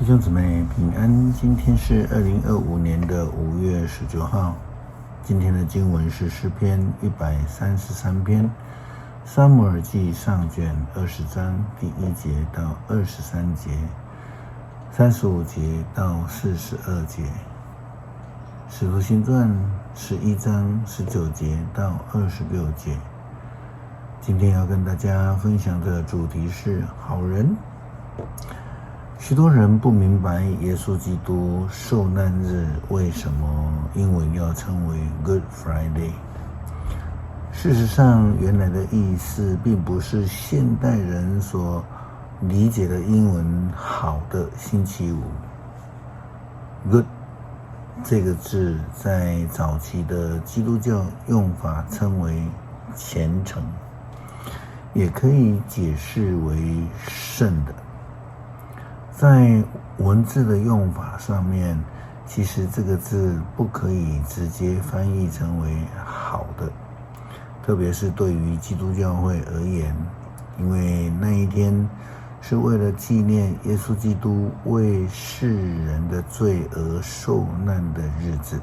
弟兄姊妹平安，今天是2025年的5月19号。今天的经文是诗篇133篇，撒母耳记上卷20章第1节到23节，35节到42节，使徒行传11章19节到26节。今天要跟大家分享的主题是好人。许多人不明白耶稣基督受难日为什么英文要称为 Good Friday。事实上，原来的意思并不是现代人所理解的英文好的星期五。Good 这个字在早期的基督教用法称为虔诚，也可以解释为圣的。在文字的用法上面，其实这个字不可以直接翻译成为好的，特别是对于基督教会而言，因为那一天是为了纪念耶稣基督为世人的罪而受难的日子。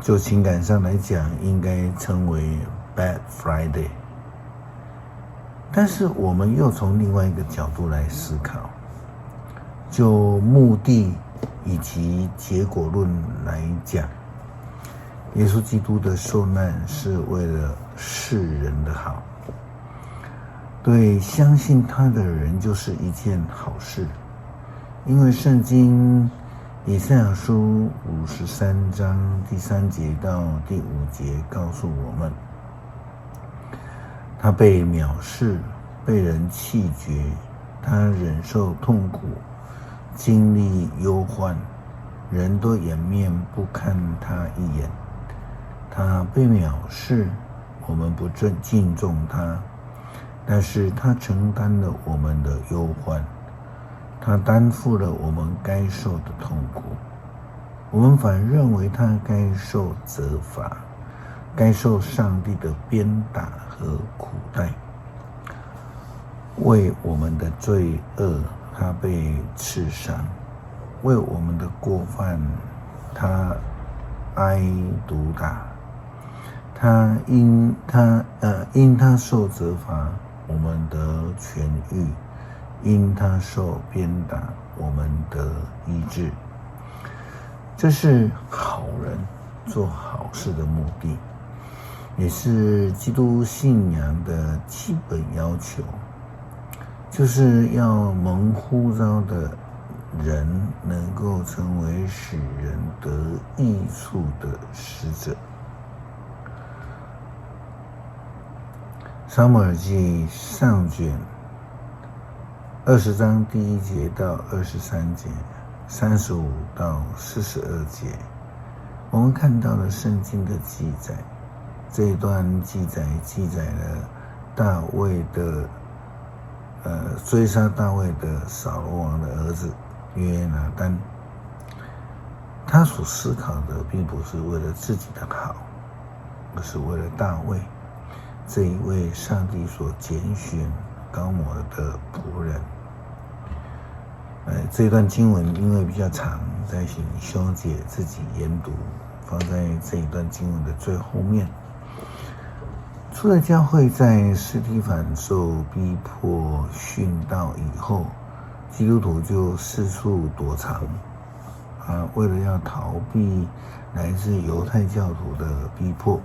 就情感上来讲，应该称为 Bad Friday。但是我们又从另外一个角度来思考，就目的以及结果论来讲，耶稣基督的受难是为了世人的好，对相信他的人就是一件好事。因为圣经以赛亚书53章第3节到第5节告诉我们，他被藐视，被人弃绝，他忍受痛苦，经历忧患，人都掩面不看他一眼。他被藐视，我们不敬重他，但是他承担了我们的忧患，他担负了我们该受的痛苦，我们反认为他该受责罚，该受上帝的鞭打和苦待。为我们的罪恶，他被刺伤；为我们的过犯，他挨毒打。因他受责罚，我们得痊愈；因他受鞭打，我们得医治。这是好人做好事的目的，也是基督信仰的基本要求，就是要蒙呼召的人能够成为使人得益处的使者。撒母耳记上卷20章第1节到23节，35到42节，我们看到了圣经的记载。这一段记载了大卫的追杀大卫的扫罗王的儿子约拿单。他所思考的并不是为了自己的好，而是为了大卫这一位上帝所拣选膏抹的仆人。这一段经文因为比较长，再请兄姐自己研读，放在这一段经文的最后面。初代教会在司提反受逼迫殉道以后，基督徒就四处躲藏，为了要逃避来自犹太教徒的逼迫。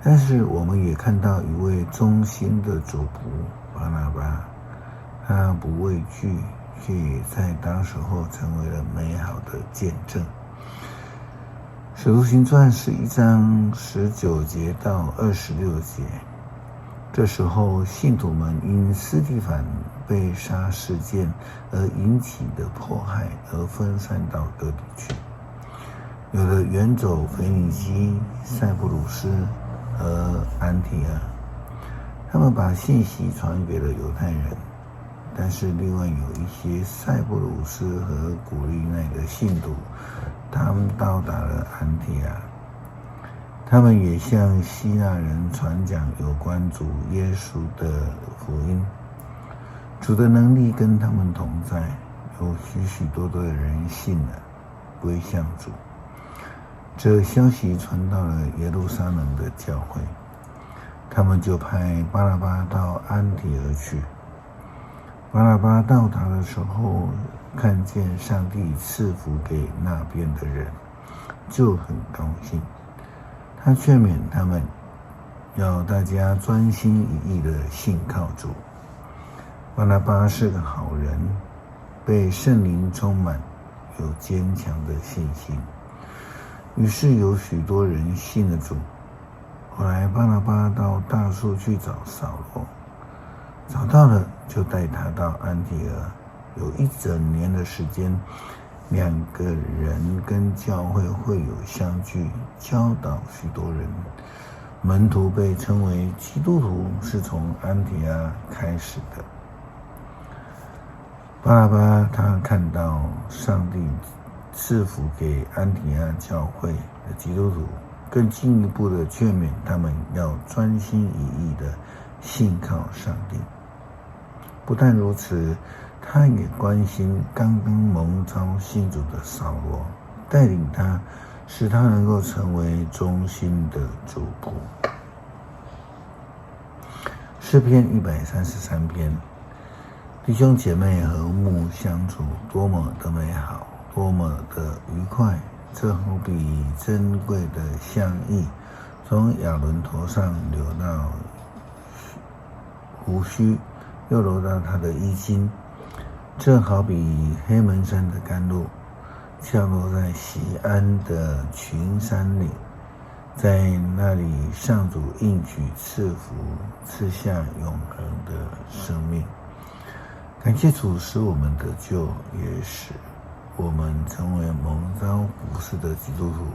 但是我们也看到一位忠心的主仆巴拿巴，他不畏惧，却也在当时候成为了美好的见证。使徒行传11章19节到26节，这时候信徒们因司提反被杀事件而引起的迫害而分散到各地去，有的远走腓尼基、塞浦路斯和安提阿，他们把信息传给了犹太人。但是另外有一些塞浦路斯和古利奈的信徒，他们到达了安提阿，他们也向希腊人传讲有关主耶稣的福音。主的能力跟他们同在，有许许多多的人信了，归向主。这消息传到了耶路撒冷的教会，他们就派巴拿巴到安提阿去。巴拿巴到达的时候，看见上帝赐福给那边的人，就很高兴。他劝勉他们，要大家专心一意地信靠主。巴拿巴是个好人，被圣灵充满，有坚强的信心。于是有许多人信了主。后来巴拿巴到大树去找扫罗，找到了，就带他到安提阿。有1整年的时间，2个人跟教会会友相聚，教导许多人。门徒被称为基督徒，是从安提阿开始的。巴拿巴他看到上帝赐福给安提阿教会的基督徒，更进一步的劝勉他们要专心一意的信靠上帝。不但如此，他也关心刚刚蒙召信主的扫罗，带领他，使他能够成为忠心的主仆。诗篇133篇，弟兄姐妹和睦相处，多么的美好，多么的愉快！这好比珍贵的香液，从亚伦头上流到胡须，又流到他的衣襟。这好比黑门山的甘露，降落在锡安的群山里，在那里上主应许赐福，赐下永恒的生命。感谢主使我们得救，也使我们成为蒙召服事的基督徒。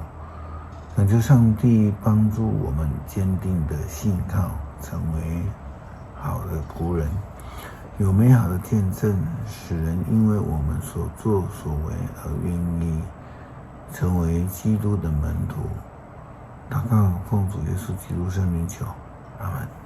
恳求上帝帮助我们坚定的信靠，成为好的仆人，有美好的见证，使人因为我们所作所为而愿意成为基督的门徒。祷告奉主耶稣基督圣名求，阿们。